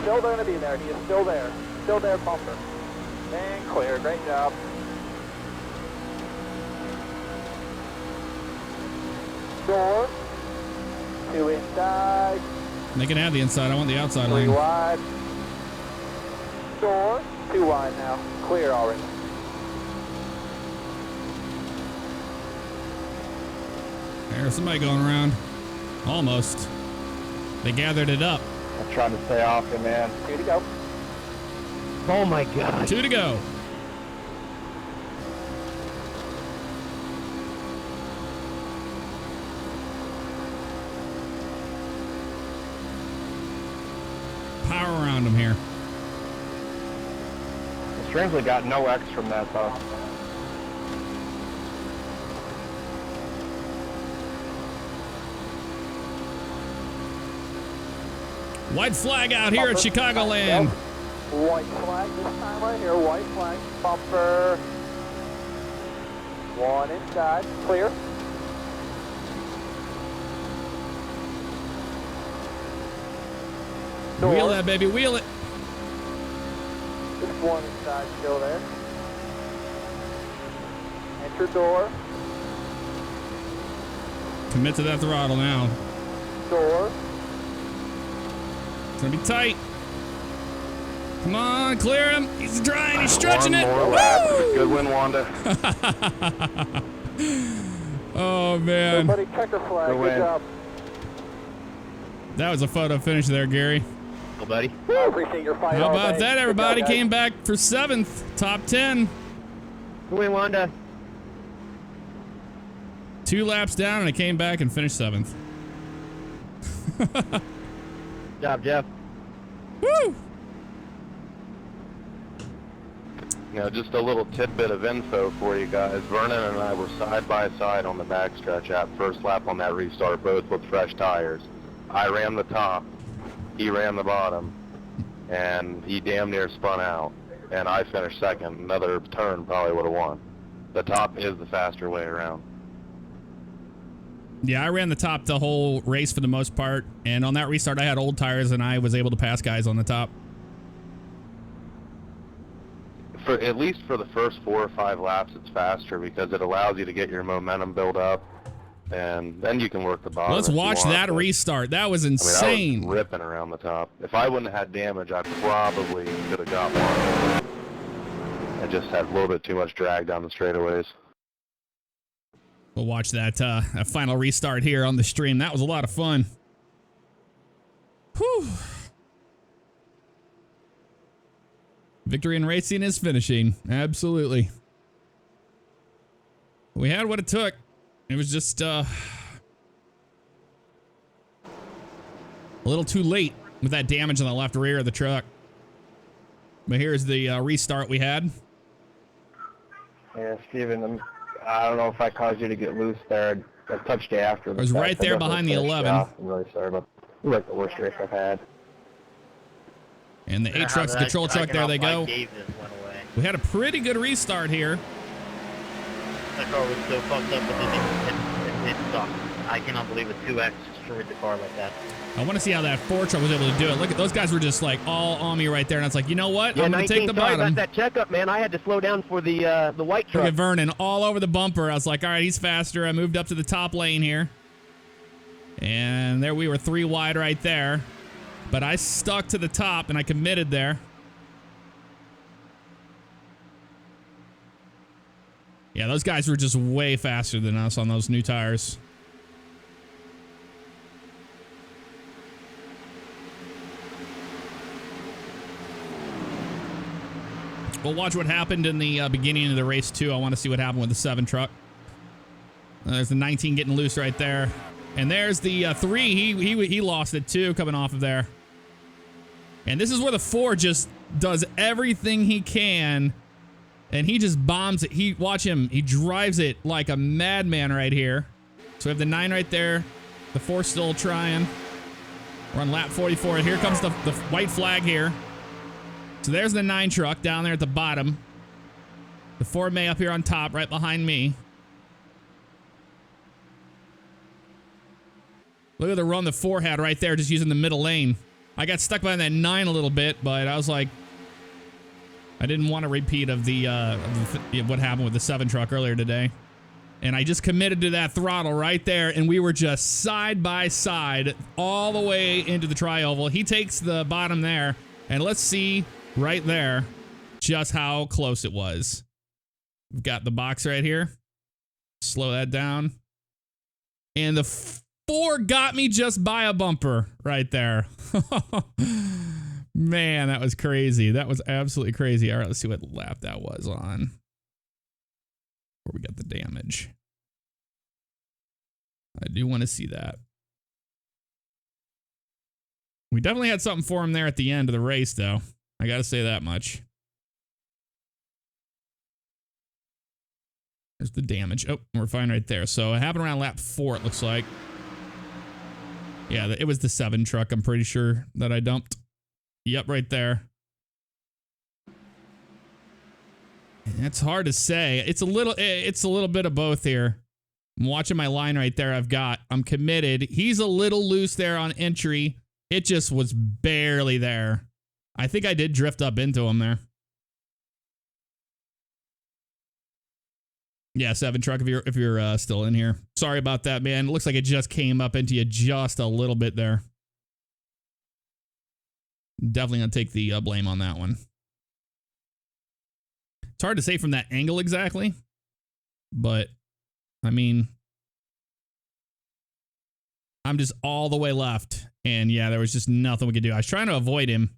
Still going to be there. He is still there. Still there, bumper. And clear. Great job. Door. 2 inside. They can have the inside. I want the outside 3 lane. wide. Door. 2 wide now. Clear already. There's somebody going around. Almost. They gathered it up. I'm trying to stay off it, man. 2 to go. Oh my god. 2 to go. I was strangely got no X from that though. White flag out here at Chicagoland. White flag this time right here. White flag. Bumper. One inside. Clear. Wheel that, baby. Wheel it. Just one inside still there. Enter door. Commit to that throttle now. Door. It's gonna be tight. Come on, clear him. He's trying. He's stretching it. More lap. Good win, Wanda. Oh man. Everybody checker flag. Good job. That was a photo finish there, Gary. Well, buddy. I appreciate your fight. How all about day. that, Good everybody? job, guys. Came back for 7th, top 10. Good win, Wanda. 2 laps down, and I came back and finished 7th. Good job, Jeff. Woo! You know, just a little tidbit of info for you guys. Vernon and I were side by side on the backstretch at first lap on that restart, both with fresh tires. I ran the top, he ran the bottom, and he damn near spun out. And I finished second. Another turn probably would have won. The top is the faster way around. Yeah, I ran the top the whole race for the most part, and on that restart I had old tires and I was able to pass guys on the top. For at least for the first 4 or 5 laps, it's faster because it allows you to get your momentum built up, and then you can work the bottom. Let's if you watch want, that but, restart. That was I mean, insane. I was ripping around the top. If I wouldn't have had damage, I probably could have got one. I just had a little bit too much drag down the straightaways. We'll watch that final restart here on the stream. That was a lot of fun. Whew. Victory in racing is finishing. Absolutely. We had what it took. It was just a little too late with that damage on the left rear of the truck. But here's the restart we had. Yeah, Steven, I don't know if I caused you to get loose there. I touched you after. I was right there behind the 11. I'm really sorry, but it was like the worst race I've had. And the 8 trucks, control truck, there they go. Gauge just went away. We had a pretty good restart here. That car was so fucked up, but it sucked. I cannot believe a 2X destroyed the car like that. I want to see how that 4 truck was able to do it. Look at those guys were just like all on me right there, and I was like, you know what? Yeah, I'm gonna take the sorry bottom. about that checkup, man. I had to slow down for the white Look truck. at Vernon all over the bumper. I was like, all right, he's faster. I moved up to the top lane here, and there we were 3 wide right there. But I stuck to the top and I committed there. Yeah, those guys were just way faster than us on those new tires. We'll watch what happened in the beginning of the race, too. I want to see what happened with the 7 truck. There's the 19 getting loose right there. And there's the 3. He lost it, too, coming off of there. And this is where the 4 just does everything he can. And he just bombs it. Watch him. He drives it like a madman right here. So we have the 9 right there. The 4 still trying. We're on lap 44. And here comes the white flag here. So there's the 9 truck down there at the bottom. The 4 May up here on top, right behind me. Look at the run the 4 had right there, just using the middle lane. I got stuck behind that 9 a little bit, but I was like, I didn't want a repeat of what happened with the 7 truck earlier today. And I just committed to that throttle right there, and we were just side by side all the way into the tri-oval. He takes the bottom there, and let's see right there just how close it was. We've got the box right here. Slow that down. And the 4 got me just by a bumper right there. Man, that was crazy. That was absolutely crazy. All right, let's see what lap that was on. Where we got the damage. I do want to see that. We definitely had something for him there at the end of the race, though. I got to say that much. There's the damage. Oh, we're fine right there. So it happened around lap 4, it looks like. Yeah, it was the 7 truck, I'm pretty sure, that I dumped. Yep, right there. It's hard to say. It's a little bit of both here. I'm watching my line right there. I'm committed. He's a little loose there on entry. It just was barely there. I think I did drift up into him there. Yeah, 7 truck if you're still in here. Sorry about that, man. It looks like it just came up into you just a little bit there. Definitely gonna take the blame on that one. It's hard to say from that angle exactly, but I mean, I'm just all the way left, and yeah, there was just nothing we could do. I was trying to avoid him,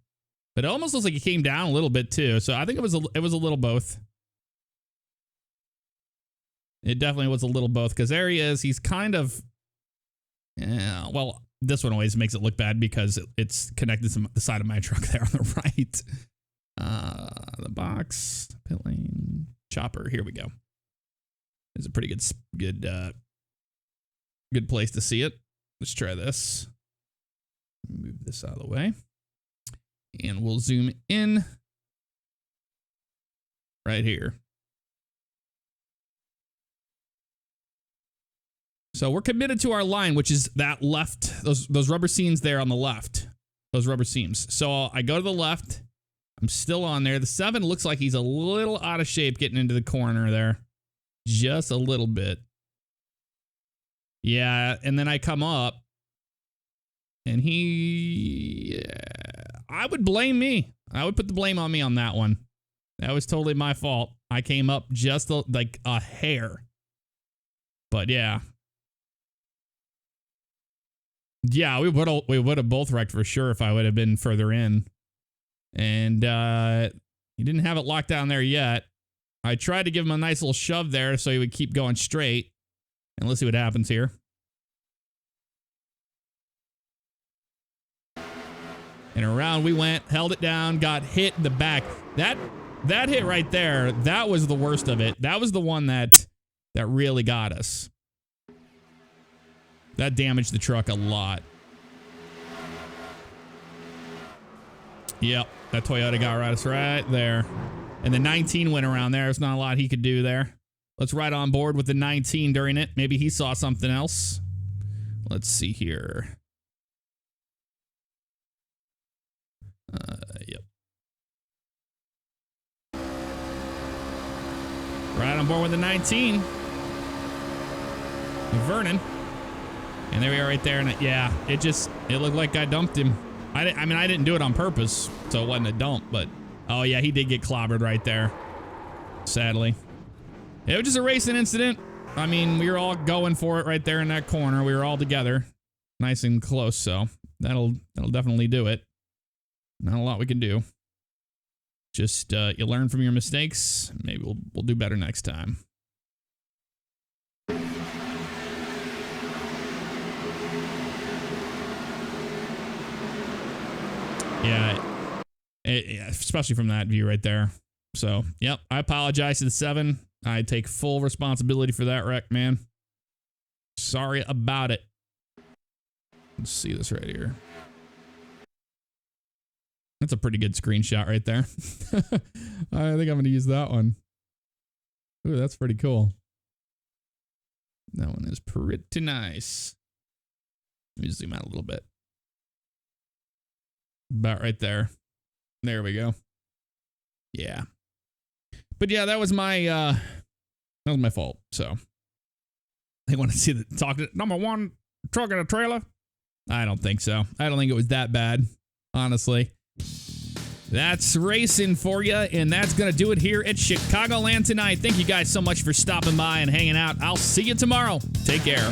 but it almost looks like he came down a little bit too. So I think it was a little both. It definitely was a little both, because there he is. He's kind of, well, this one always makes it look bad because it's connected to the side of my truck there on the right. The box, pit lane, chopper. Here we go. It's a pretty good place to see it. Let's try this. Move this out of the way, and we'll zoom in right here. So we're committed to our line, which is that left, those rubber seams there on the left, those rubber seams. So I go to the left. I'm still on there. The 7 looks like he's a little out of shape getting into the corner there. Just a little bit. Yeah, and then I come up, and I would blame me. I would put the blame on me on that one. That was totally my fault. I came up just like a hair. But yeah. Yeah, we would have both wrecked for sure if I would have been further in. And he didn't have it locked down there yet. I tried to give him a nice little shove there so he would keep going straight. And let's see what happens here. And around we went, held it down, got hit in the back. That hit right there, that was the worst of it. That was the one that really got us. That damaged the truck a lot. Yep, that Toyota got us right there. And the 19 went around there. There's not a lot he could do there. Let's ride on board with the 19 during it. Maybe he saw something else. Let's see here. Yep. Right on board with the 19. Vernon. And there we are right there. And yeah, it looked like I dumped him. I mean, I didn't do it on purpose, so it wasn't a dump, but oh yeah, he did get clobbered right there. Sadly. It was just a racing incident. I mean, we were all going for it right there in that corner. We were all together. Nice and close, so that'll definitely do it. Not a lot we can do. Just you learn from your mistakes. Maybe we'll do better next time. Yeah, especially from that view right there. So, yep, I apologize to the 7. I take full responsibility for that wreck, man. Sorry about it. Let's see this right here. That's a pretty good screenshot right there. I think I'm going to use that one. Ooh, that's pretty cool. That one is pretty nice. Let me zoom out a little bit. About right there. There we go. Yeah. But yeah, that was my fault. So they want to see the talk to number 1 truck and a trailer. I don't think so. I don't think it was that bad, honestly. That's racing for you, and that's going to do it here at Chicagoland tonight. Thank you guys so much for stopping by and hanging out. I'll see you tomorrow. Take care.